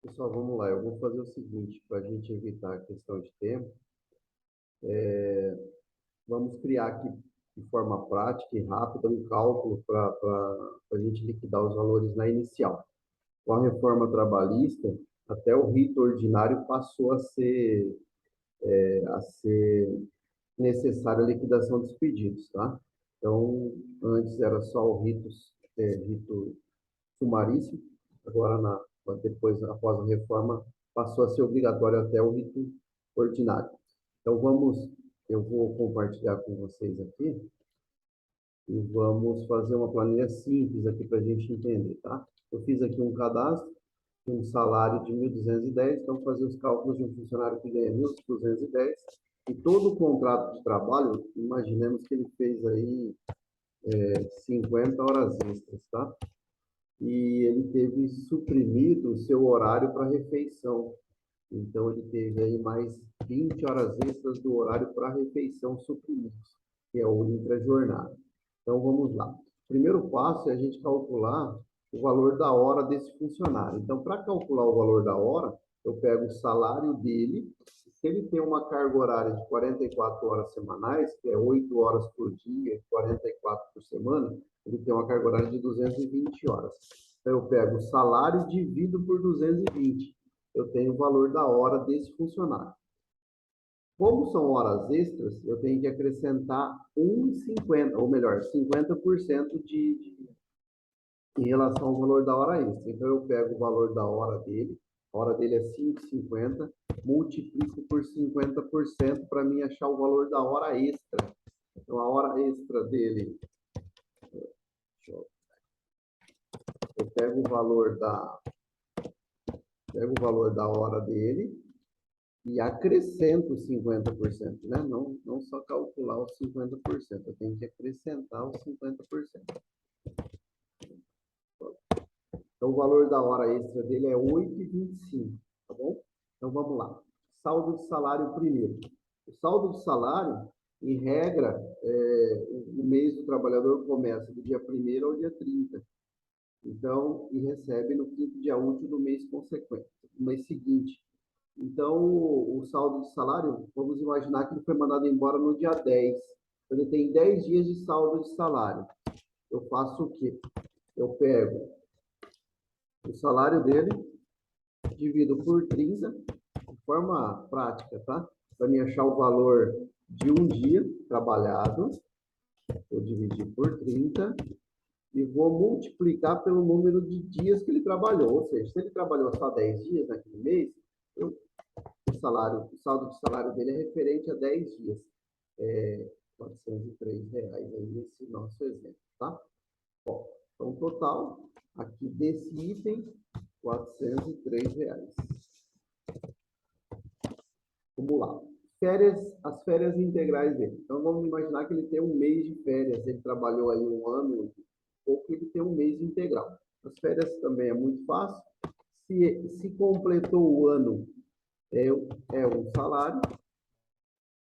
Pessoal, vamos lá. Eu vou fazer o seguinte, para a gente evitar a questão de tempo, vamos criar aqui de forma prática e rápida um cálculo para a gente liquidar os valores na inicial. Com a reforma trabalhista, até o rito ordinário passou a ser necessária a liquidação dos pedidos, tá? Então, antes era só o rito sumaríssimo, agora depois, após a reforma, passou a ser obrigatório até o rito ordinário. Então, eu vou compartilhar com vocês aqui e vamos fazer uma planilha simples aqui para a gente entender, tá? Eu fiz aqui um cadastro, um salário de 1.210, então fazer os cálculos de um funcionário que ganha 1.210 e todo o contrato de trabalho, imaginemos que ele fez aí 50 horas extras, tá? E ele teve suprimido o seu horário para refeição. Então, ele teve aí mais 20 horas extras do horário para refeição suprimidos, que é o intra-jornada. Então, vamos lá. O primeiro passo é a gente calcular o valor da hora desse funcionário. Então, para calcular o valor da hora, eu pego o salário dele. Se ele tem uma carga horária de 44 horas semanais, que é 8 horas por dia, 44 por semana, ele tem uma carga horária de 220 horas. Então, eu pego o salário e divido por 220. Eu tenho o valor da hora desse funcionário. Como são horas extras, eu tenho que acrescentar 1,50, ou melhor, 50% em relação ao valor da hora extra. Então, eu pego o valor da hora dele, a hora dele é 5,50, multiplico por 50% para mim achar o valor da hora extra. Então, a hora extra dele, eu pego o valor da hora dele e acrescento 50%, né? Não só calcular os 50%, eu tenho que acrescentar os 50%. Então, o valor da hora extra dele é 8,25, tá bom? Então, vamos lá. Saldo de salário primeiro. O saldo de salário, em regra, o mês do trabalhador começa do dia 1º ao dia 30. Então, e recebe no quinto dia útil do mês consequente, do mês seguinte. Então, o saldo de salário, vamos imaginar que ele foi mandado embora no dia 10. Ele tem 10 dias de saldo de salário. Eu faço o quê? Eu pego o salário dele, divido por 30, de forma prática, tá? Para me achar o valor de um dia trabalhado, eu dividi por 30 e vou multiplicar pelo número de dias que ele trabalhou. Ou seja, se ele trabalhou só 10 dias naquele mês, o saldo de salário dele é referente a 10 dias. R$ 403 aí nesse nosso exemplo, tá? Bom, então, total, aqui desse item, R$ 403. Vamos lá. As férias integrais dele. Então, vamos imaginar que ele tem um mês de férias. Ele trabalhou aí um ano, ou que ele tem um mês integral. As férias também é muito fácil. Se completou o ano, é um salário.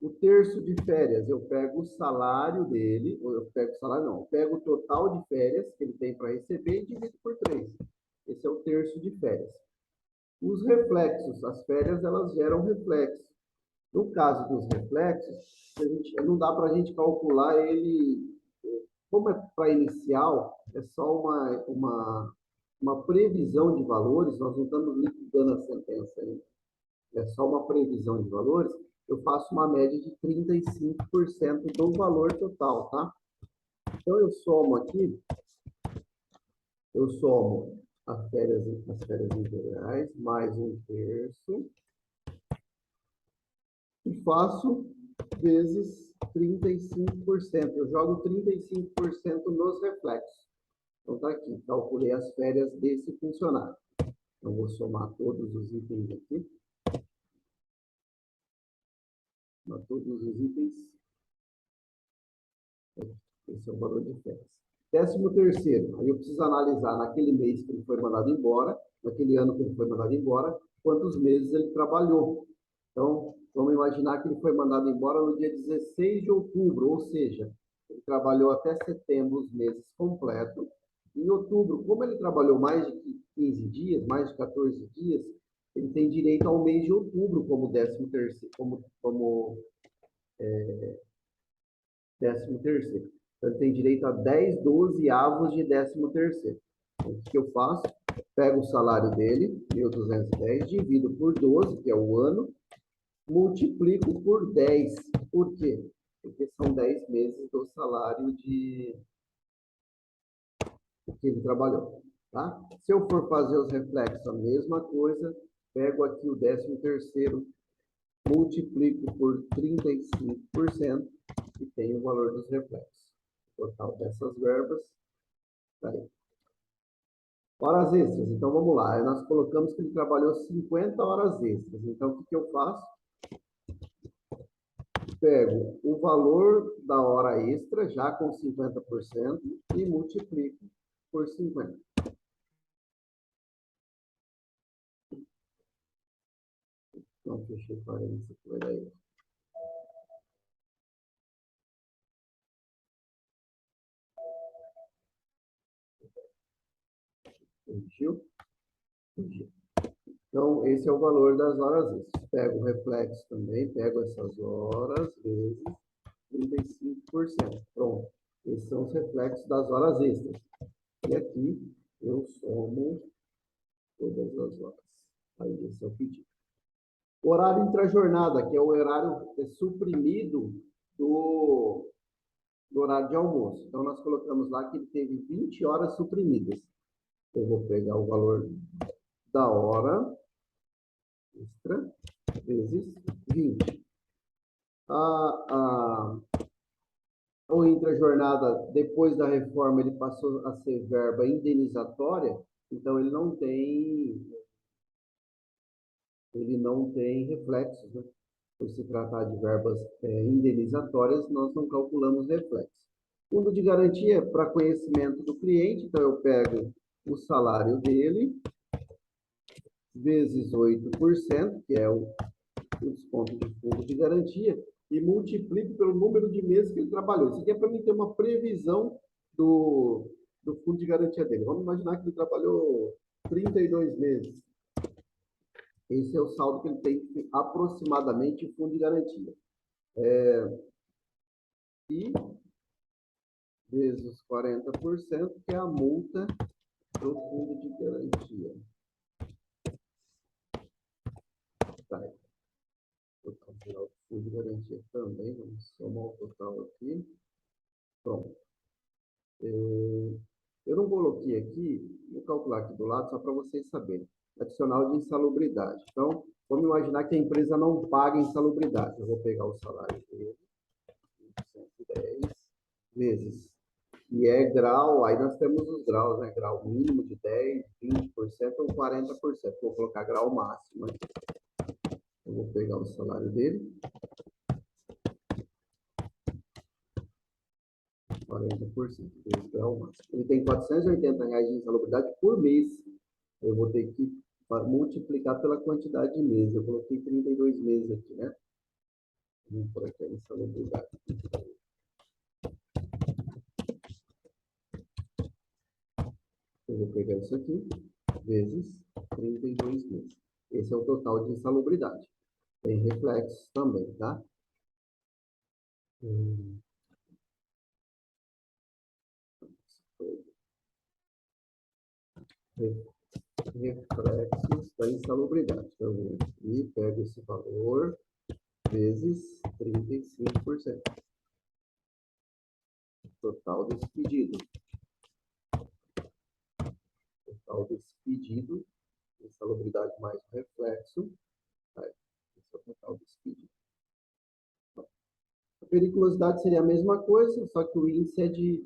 O terço de férias, eu pego o salário dele, ou eu pego o salário, não, eu pego o total de férias que ele tem para receber e divido por 3. Esse é o terço de férias. Os reflexos, as férias, elas geram reflexos. No caso dos reflexos, não dá para a gente calcular ele, como é para inicial, é só uma previsão de valores, nós não estamos liquidando a sentença ainda, é só uma previsão de valores, eu faço uma média de 35% do valor total, tá? Então, eu somo aqui, as férias integrais, mais um terço, e faço vezes 35%. Eu jogo 35% nos reflexos. Então, tá aqui, calculei as férias desse funcionário. Então, vou somar todos os itens aqui. Todos os itens. Esse é o valor de férias. 13º, aí eu preciso analisar naquele mês que ele foi mandado embora, naquele ano que ele foi mandado embora, quantos meses ele trabalhou. Então, vamos imaginar que ele foi mandado embora no dia 16 de outubro, ou seja, ele trabalhou até setembro os meses completos. Em outubro, como ele trabalhou mais de 15 dias, mais de 14 dias, ele tem direito ao mês de outubro como 13º, décimo terceiro. Então, ele tem direito a 10 dozeavos de 13º. Então, o que eu faço? Pego o salário dele, 1.210, divido por 12, que é o ano, multiplico por 10. Por quê? Porque são 10 meses do salário que ele trabalhou. Tá? Se eu for fazer os reflexos, a mesma coisa, pego aqui o 13º, multiplico por 35% e tenho o valor dos reflexos. O total dessas verbas, tá aí. Horas extras, então vamos lá. Nós colocamos que ele trabalhou 50 horas extras. Então, o que eu faço? Pego o valor da hora extra, já com 50%, e multiplico por 50. Então, fechei parênteses aqui, vai dar isso. Corrigiu? Corrigiu. Então, esse é o valor das horas extras. Pego o reflexo também, pego essas horas vezes 35%. Pronto. Esses são os reflexos das horas extras. E aqui eu somo todas as horas. Aí esse é o pedido. O horário intrajornada, que é o horário suprimido do horário de almoço. Então, nós colocamos lá que ele teve 20 horas suprimidas. Eu vou pegar o valor da hora extra vezes 20. O intrajornada, depois da reforma, ele passou a ser verba indenizatória, então ele não tem reflexos, né? Por se tratar de verbas indenizatórias, nós não calculamos reflexos. Fundo de garantia é para conhecimento do cliente, então eu pego o salário dele, vezes 8%, que é o desconto de fundo de garantia, e multiplico pelo número de meses que ele trabalhou. Isso aqui é para mim ter uma previsão do fundo de garantia dele. Vamos imaginar que ele trabalhou 32 meses. Esse é o saldo que ele tem aproximadamente em fundo de garantia. E vezes 40%, que é a multa do fundo de garantia. Tá. Total geral do fundo de garantia também. Vamos somar o total aqui. Pronto. Eu não coloquei aqui, vou calcular aqui do lado só para vocês saberem. Adicional de insalubridade. Então, vamos imaginar que a empresa não paga insalubridade. Eu vou pegar o salário dele, 110 vezes. E é grau, aí nós temos os graus, né? Grau mínimo de 10, 20% ou 40%. Vou colocar grau máximo. Né? Eu vou pegar o salário dele. 40% vezes grau máximo. Ele tem R$ 480 de insalubridade por mês. Eu vou ter que multiplicar pela quantidade de meses. Eu coloquei 32 meses aqui, né? Vamos por aqui a insalubridade. Eu vou pegar isso aqui, vezes 32 meses. Esse é o total de insalubridade. Tem reflexos também, tá? Reflexos da insalubridade. Então, eu venho aqui, pego esse valor, vezes 35%. Total desse pedido. Total desse pedido, insalubridade mais o reflexo. Esse é o total desse pedido. A periculosidade seria a mesma coisa, só que o índice é de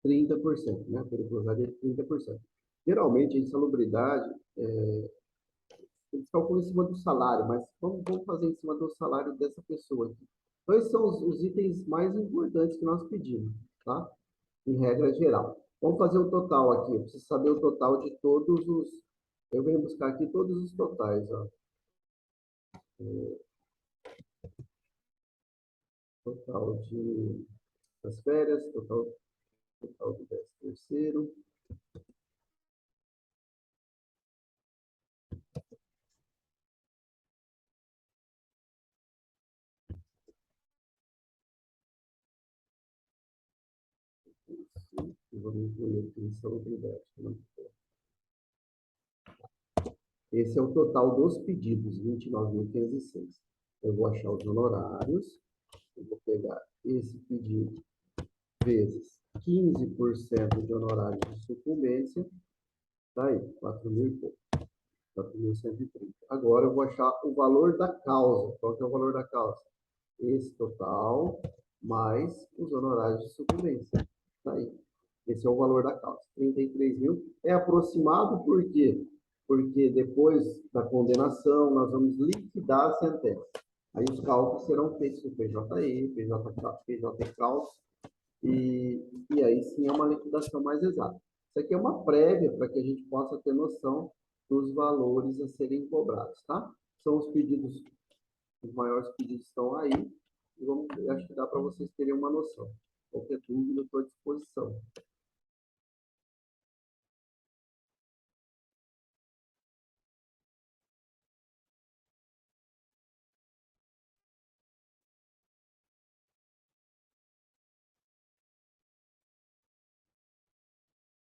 30%, né? A periculosidade é de 30%. Geralmente, a insalubridade, eles calculam em cima do salário, mas vamos fazer em cima do salário dessa pessoa aqui. Então, esses são os itens mais importantes que nós pedimos, tá? Em regra geral. Vamos fazer o total aqui. Eu preciso saber o total de todos os... Eu venho buscar aqui todos os totais, ó. Total das férias, total do 13º, Vamos incluir aqui em São Gilberto. Esse é o total dos pedidos, 29.506. Eu vou achar os honorários. Eu vou pegar esse pedido vezes 15% de honorários de sucumbência. Tá aí, 4.000 e pouco. 4.130. Agora eu vou achar o valor da causa. Qual que é o valor da causa? Esse total mais os honorários de sucumbência. Tá aí. Esse é o valor da causa. 33 mil. É aproximado por quê? Porque depois da condenação, nós vamos liquidar a sentença. Aí os cálculos serão feitos no PJE, PJ Cálculos, e aí sim é uma liquidação mais exata. Isso aqui é uma prévia para que a gente possa ter noção dos valores a serem cobrados, tá? São os pedidos, os maiores pedidos estão aí, e acho que dá para vocês terem uma noção. Qualquer dúvida, eu estou à disposição.